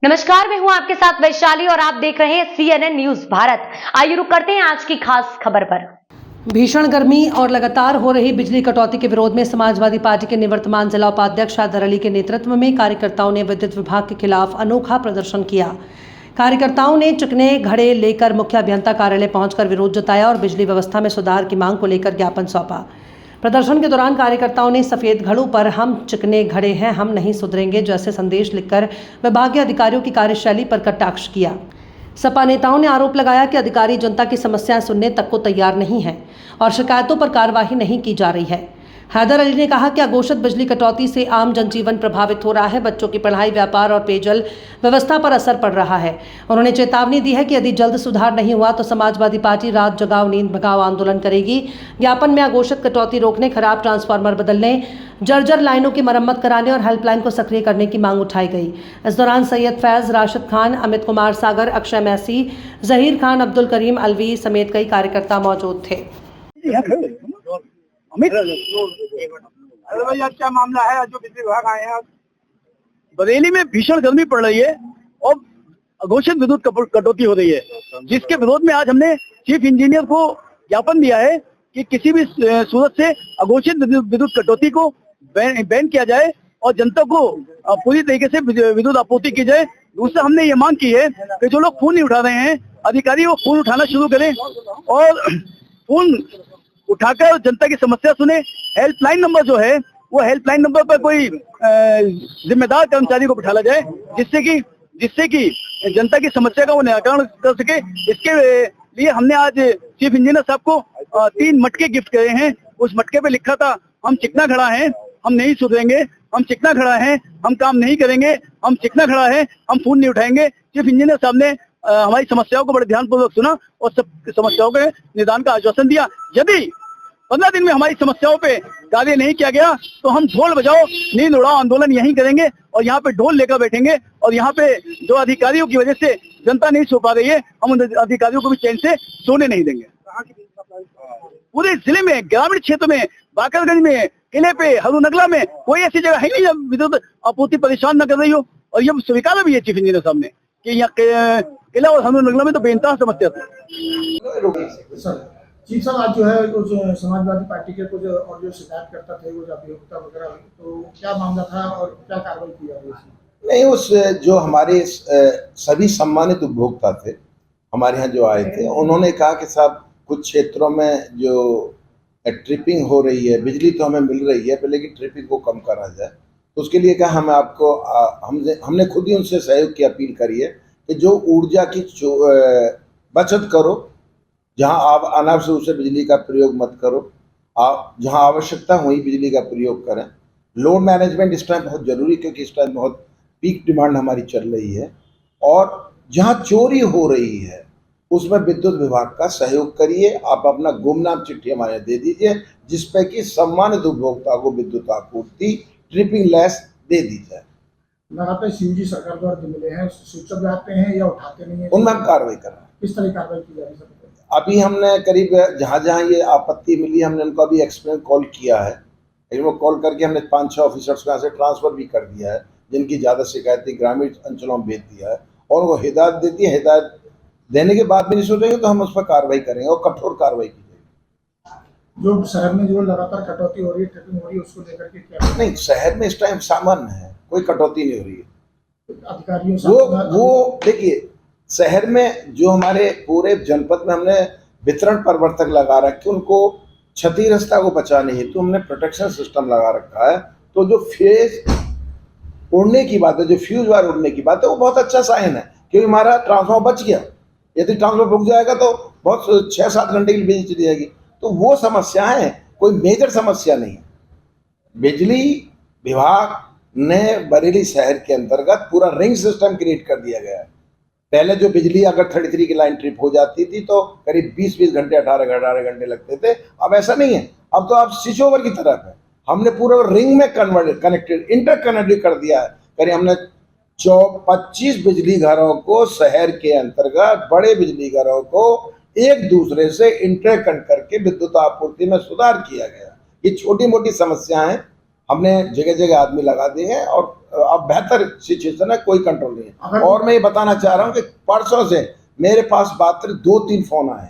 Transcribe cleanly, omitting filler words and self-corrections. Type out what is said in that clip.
नमस्कार, मैं हूं आपके साथ वैशाली और आप देख रहे हैं CNN न्यूज भारत। आइए रुक करते हैं आज की खास खबर पर। भीषण गर्मी और लगातार हो रही बिजली कटौती के विरोध में समाजवादी पार्टी के निवर्तमान जिला उपाध्यक्ष हैदर अली के नेतृत्व में कार्यकर्ताओं ने विद्युत विभाग के खिलाफ अनोखा प्रदर्शन किया। कार्यकर्ताओं ने चिकने घड़े लेकर मुख्य अभियंता कार्यालय पहुंचकर विरोध जताया और बिजली व्यवस्था में सुधार की मांग को लेकर ज्ञापन सौंपा। प्रदर्शन के दौरान कार्यकर्ताओं ने सफेद घड़ों पर "हम चिकने घड़े हैं, हम नहीं सुधरेंगे" जैसे संदेश लिखकर विभागीय अधिकारियों की कार्यशैली पर कटाक्ष किया। सपा नेताओं ने आरोप लगाया कि अधिकारी जनता की समस्याएं सुनने तक को तैयार नहीं है और शिकायतों पर कार्रवाई नहीं की जा रही है। हैदर अली ने कहा कि अघोषित बिजली कटौती से आम जनजीवन प्रभावित हो रहा है, बच्चों की पढ़ाई, व्यापार और पेयजल व्यवस्था पर असर पड़ रहा है। उन्होंने चेतावनी दी है कि यदि जल्द सुधार नहीं हुआ तो समाजवादी पार्टी रात जगाओ नींद भगाओ आंदोलन करेगी। ज्ञापन में अघोषित कटौती रोकने, खराब ट्रांसफार्मर बदलने, जर्जर लाइनों की मरम्मत कराने और हेल्पलाइन को सक्रिय करने की मांग उठाई गई। इस दौरान सैयद फैज, राशिद खान, अमित कुमार सागर, अक्षय मैसी, जहीर खान, अब्दुल करीम अलवी समेत कई कार्यकर्ता मौजूद थे। अरे भाई, आज क्या मामला है? आज जो बिजली विभाग आए हैं, बरेली में भीषण गर्मी पड़ रही है और अघोषित विद्युत कटौती हो रही है, जिसके विरोध में आज हमने चीफ इंजीनियर को ज्ञापन दिया है कि किसी भी सूरत से अघोषित विद्युत कटौती को बैन किया जाए और जनता को पूरी तरीके से विद्युत आपूर्ति की जाए। दूसरा, हमने ये मांग की है कि जो लोग फोन नहीं उठा रहे हैं, अधिकारी वो फोन उठाना शुरू करें और फोन उठाकर जनता की समस्या सुने। हेल्पलाइन नंबर जो है वो हेल्पलाइन नंबर पर कोई जिम्मेदार कर्मचारी को बिठाला जाए, जिससे कि जनता की समस्या का वो निराकरण कर सके। इसके लिए हमने आज चीफ इंजीनियर साहब को 3 मटके गिफ्ट करे हैं। उस मटके पे लिखा था, हम चिकना खड़ा है, हम नहीं सुधरेंगे, हम चिकना खड़ा है, हम काम नहीं करेंगे, हम चिकना खड़ा है, हम फोन नहीं उठाएंगे। चीफ इंजीनियर साहब ने हमारी समस्याओं को बड़े ध्यानपूर्वक सुना और सब समस्याओं के निदान का आश्वासन दिया। यदि 15 दिन में हमारी समस्याओं पे कार्य नहीं किया गया तो हम ढोल बजाओ नींद उड़ाओ आंदोलन यहीं करेंगे और यहाँ पे ढोल लेकर बैठेंगे और यहाँ पे जो अधिकारियों की वजह से जनता नहीं सो पा रही है, हम उन अधिकारियों को भी चैन से सोने नहीं देंगे। पूरे जिले में, ग्रामीण क्षेत्र में, बाकरगंज में, किले पे, हरूनगला में कोई ऐसी जगह है नहीं जब विद्युत आपूर्ति परेशान न कर रही हो। और ये स्वीकारा भी है चीफ इंजीनियर साहब ने कि यहाँ किला और हरूनगला में तो बेनतहा समस्या थी। चीफ साहब, आज जो है कुछ समाजवादी पार्टी के कुछ और जो शिकायत करता थे, वो अभियोक्ता वगैरह, तो क्या मामला था और क्या कार्रवाई की जा रही है? नहीं, उस जो हमारे सभी सम्मानित उपभोक्ता थे हमारे यहाँ जो आए थे, उन्होंने कहा कि साहब कुछ क्षेत्रों में जो ट्रिपिंग हो रही है, बिजली तो हमें मिल रही है लेकिन ट्रिपिंग को कम करा जाए। तो उसके लिए कहा हम आपको हमने खुद ही उनसे सहयोग की अपील करी है कि जो ऊर्जा की बचत करो, जहां आप अनावश्यक रूप से बिजली का प्रयोग मत करो, आप जहां आवश्यकता हुई बिजली का प्रयोग करें। लोड मैनेजमेंट इस टाइम बहुत जरूरी, क्योंकि इस टाइम बहुत पीक डिमांड हमारी चल रही है और जहां चोरी हो रही है उसमें विद्युत विभाग का सहयोग करिए। आप अपना गुमनाम चिट्ठी हमारे दे दीजिए जिसपे कि सम्मानित उपभोक्ता को विद्युत आपूर्ति ट्रिपिंग लेस दे दी जाए। लगातार सीयूजी सरकार द्वारा मिले हैं, सूचना जाते हैं या उठाते नहीं है, उनमें हम कार्रवाई कर रहे हैं। किस तरह कार्रवाई की जा रही है? अभी हमने करीब जहां ये आपत्ति मिली हमने उनको अभी एक्सप्लेन कॉल किया है। वो कॉल करके हमने 5-6 ऑफिसर्स को यहाँ से ट्रांसफर भी कर दिया है, जिनकी ज़्यादा शिकायतें ग्रामीण अंचलों में भेज दिया है और वो हिदायत देती है। हिदायत देने के बाद भी नहीं सुनेंगे तो हम उस पर कार्रवाई करेंगे और कठोर कार्रवाई की जाएगी। जो शहर में जो लगातार कटौती हो रही है, ट्रिपिंग हो रही है, उसको लेकर के क्या? नहीं, शहर में इस टाइम सामान्य है, कोई कटौती नहीं हो रही है। अधिकारियों से वो देखिए, शहर में जो हमारे पूरे जनपद में हमने वितरण प्रवर्तक लगा रखे, उनको क्षतिग्रस्ता को बचाने हेतु हमने प्रोटेक्शन सिस्टम लगा रखा है। तो जो फेज उड़ने की बात है, जो फ्यूज वायर उड़ने की बात है, वो बहुत अच्छा साइन है, क्योंकि हमारा ट्रांसफॉर्मर बच गया। यदि ट्रांसफॉर्मर रुक जाएगा तो बहुत 6-7 घंटे की बिजली चली जाएगी। तो वो समस्याएं हैं, कोई मेजर समस्या नहीं है। बिजली विभाग ने बरेली शहर के अंतर्गत पूरा रिंग सिस्टम क्रिएट कर दिया गया है। पहले जो बिजली अगर 33 की लाइन ट्रिप हो जाती थी तो करीब 20 घंटे 18 घंटे लगते थे। अब ऐसा नहीं है, अब तो आप स्विच ओवर की तरफ है। हमने पूरा रिंग में कनेक्टेड इंटरकनेक्टेड कर दिया है। करीब हमने 25 बिजली घरों को शहर के अंतर्गत, बड़े बिजली घरों को एक दूसरे से इंटरकनेक्ट करके विद्युत आपूर्ति में सुधार किया गया। ये छोटी मोटी समस्याएं हमने जगह जगह आदमी लगा दिए हैं और अब बेहतर सिचुएशन है, कोई कंट्रोल नहीं है। अगर- और मैं ये बताना चाह रहा हूँ कि परसों से मेरे पास बात 2-3 फोन आए